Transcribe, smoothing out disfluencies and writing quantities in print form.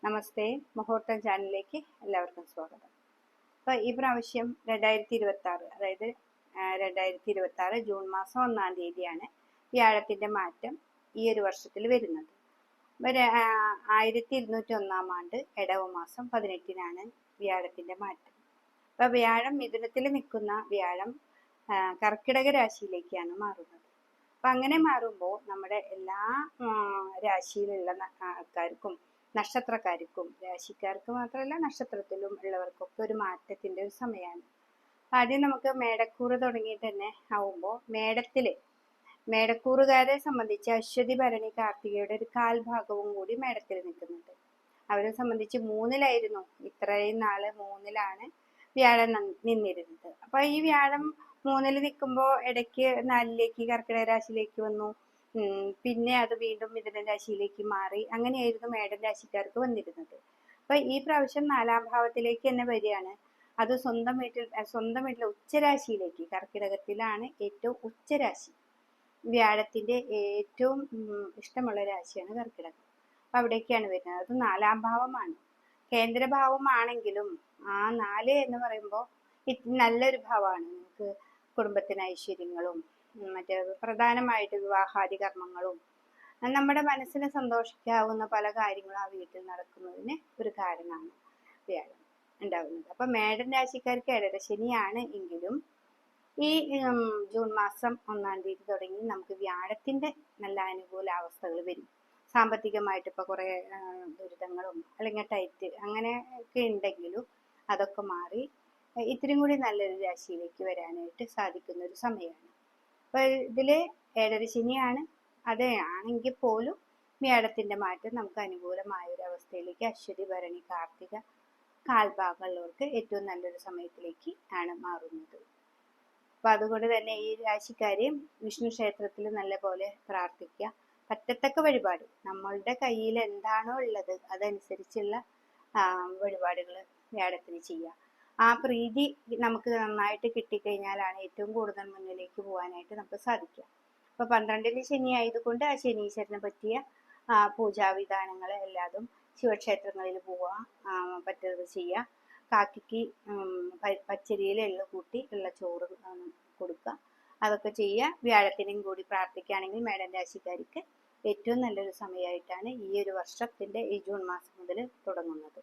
നമസ്തേ, മുഹൂർത്തം ചാനലിലേക്ക് എല്ലാവർക്കും സ്വാഗതം. അപ്പോൾ ഈ പ്രാവശ്യം 2026, അതായത് 2026 ജൂൺ മാസം 1-ാം തീയതിയാണ് വ്യാഴത്തിൻ്റെ മാറ്റം ഈ ഒരു വർഷത്തിൽ വരുന്നത്. 1201 ആണ്ട് ഇടവ മാസം 18-നാണ് വ്യാഴത്തിൻ്റെ മാറ്റം. അപ്പോൾ വ്യാഴം മിഥുനത്തിൽ നിൽക്കുന്ന വ്യാഴം കർക്കിടക രാശിയിലേക്കാണ് മാറുന്നത്. അപ്പം അങ്ങനെ മാറുമ്പോൾ നമ്മുടെ എല്ലാ രാശിയിലുള്ള ആൾക്കാർക്കും, നക്ഷത്രക്കാർക്കും, രാശിക്കാർക്ക് മാത്രമല്ല നക്ഷത്രത്തിലും ഉള്ളവർക്കൊക്കെ ഒരു മാറ്റത്തിൻ്റെ ഒരു സമയമാണ്. ആദ്യം നമുക്ക് മേടക്കൂറ് തുടങ്ങിയിട്ട് തന്നെ ആവുമ്പോൾ മേടക്കൂറുകാരെ സംബന്ധിച്ച് അശ്വതി, ഭരണി, കാർത്തികയുടെ ഒരു കാൽഭാഗവും കൂടി മേടത്തിൽ നിൽക്കുന്നുണ്ട്. അവരെ സംബന്ധിച്ച് 3-ലായിരുന്നു ഇത്രയും നാള്, 3-ലാണ് വ്യാഴം നിന്നിരുന്നത്. അപ്പൊ ഈ വ്യാഴം 3-ൽ നിൽക്കുമ്പോൾ ഇടയ്ക്ക് 4-ലേക്ക് കർക്കിടക രാശിയിലേക്ക് വന്നു, പിന്നെ അത് വീണ്ടും മിഥുന രാശിയിലേക്ക് മാറി. അങ്ങനെയായിരുന്നു മേടൻ രാശിക്കാർക്ക് വന്നിരുന്നത്. അപ്പൊ ഈ പ്രാവശ്യം 4-ാം ഭാവത്തിലേക്ക് തന്നെ വരികയാണ്. അത് സ്വന്തം വീട്ടിലെ ഉച്ചരാശിയിലേക്ക്, കർക്കിടകത്തിലാണ് ഏറ്റവും ഉച്ചരാശി, വ്യാഴത്തിന്റെ ഏറ്റവും ഇഷ്ടമുള്ള രാശിയാണ് കർക്കിടകം. അപ്പൊ അവിടേക്കാണ് വരുന്നത്. അത് 4-ാം ഭാവമാണ്, കേന്ദ്രഭാവമാണെങ്കിലും ആ 4 എന്ന് പറയുമ്പോൾ നല്ലൊരു ഭാവമാണ്. നമുക്ക് കുടുംബത്തിന് ഐശ്വര്യങ്ങളും മറ്റേ പ്രധാനമായിട്ട് വിവാഹാദി കർമ്മങ്ങളും നമ്മുടെ മനസ്സിനെ സന്തോഷിക്കാവുന്ന പല കാര്യങ്ങളും ആ വീട്ടിൽ നടക്കുന്നതിന് ഒരു കാരണമാണ് വ്യാഴം ഉണ്ടാകുന്നത്. അപ്പൊ മേടൻ രാശിക്കാർക്ക് ഏഴരശനിയാണ് എങ്കിലും ഈ ജൂൺ മാസം 1-ാം തീയതി തുടങ്ങി നമുക്ക് വ്യാഴത്തിന്റെ നല്ല അനുകൂല അവസ്ഥകൾ വരും. സാമ്പത്തികമായിട്ട് ഇപ്പൊ കുറെ ദുരിതങ്ങളും അല്ലെങ്കിൽ ടൈറ്റ് അങ്ങനെയൊക്കെ ഉണ്ടെങ്കിലും അതൊക്കെ മാറി ഇത്തിരിയും കൂടി നല്ലൊരു രാശിയിലേക്ക് വരാനായിട്ട് സാധിക്കുന്ന ഒരു സമയമാണ്. അപ്പൊ ഇതില് ഏഴരശനിയാണ്, ആണെങ്കിൽ പോലും വ്യാഴത്തിന്റെ മാറ്റം നമുക്ക് അനുകൂലമായ ഒരു അവസ്ഥയിലേക്ക്, അശ്വതി, ഭരണി, കാർത്തിക കാൽഭാഗമുള്ളവർക്ക് ഏറ്റവും നല്ലൊരു സമയത്തിലേക്ക് ആണ് മാറുന്നത്. അപ്പൊ അതുകൊണ്ട് തന്നെ ഈ രാശിക്കാര് വിഷ്ണു ക്ഷേത്രത്തിൽ നല്ല പോലെ പ്രാർത്ഥിക്കുക. പറ്റത്തക്ക വഴിപാട്, നമ്മളുടെ കയ്യിൽ എന്താണോ ഉള്ളത് അതനുസരിച്ചുള്ള വഴിപാടുകൾ വ്യാഴത്തിന് ചെയ്യുക. ആ പ്രീതി നമുക്ക് നന്നായിട്ട് കിട്ടിക്കഴിഞ്ഞാലാണ് ഏറ്റവും കൂടുതൽ മുന്നിലേക്ക് പോകാനായിട്ട് നമുക്ക് സാധിക്കുക. അപ്പൊ 12-ൽ ശനി ആയതുകൊണ്ട് ആ ശനീശ്വരനെ പറ്റിയ പൂജാവിധാനങ്ങൾ എല്ലാതും ശിവക്ഷേത്രങ്ങളിൽ പോവുക, പറ്റുന്നത് ചെയ്യുക. കാക്കിക്ക് പച്ചരിയിൽ എള്ള് കൂട്ടി ഉള്ള ചോറ് കൊടുക്കുക, അതൊക്കെ ചെയ്യുക. വ്യാഴത്തിനെയും കൂടി പ്രാർത്ഥിക്കുകയാണെങ്കിൽ മേടൻ രാശിക്കാർക്ക് ഏറ്റവും നല്ലൊരു സമയമായിട്ടാണ് ഈ ഒരു വർഷത്തിന്റെ ഈ ജൂൺ മാസം മുതൽ തുടങ്ങുന്നത്.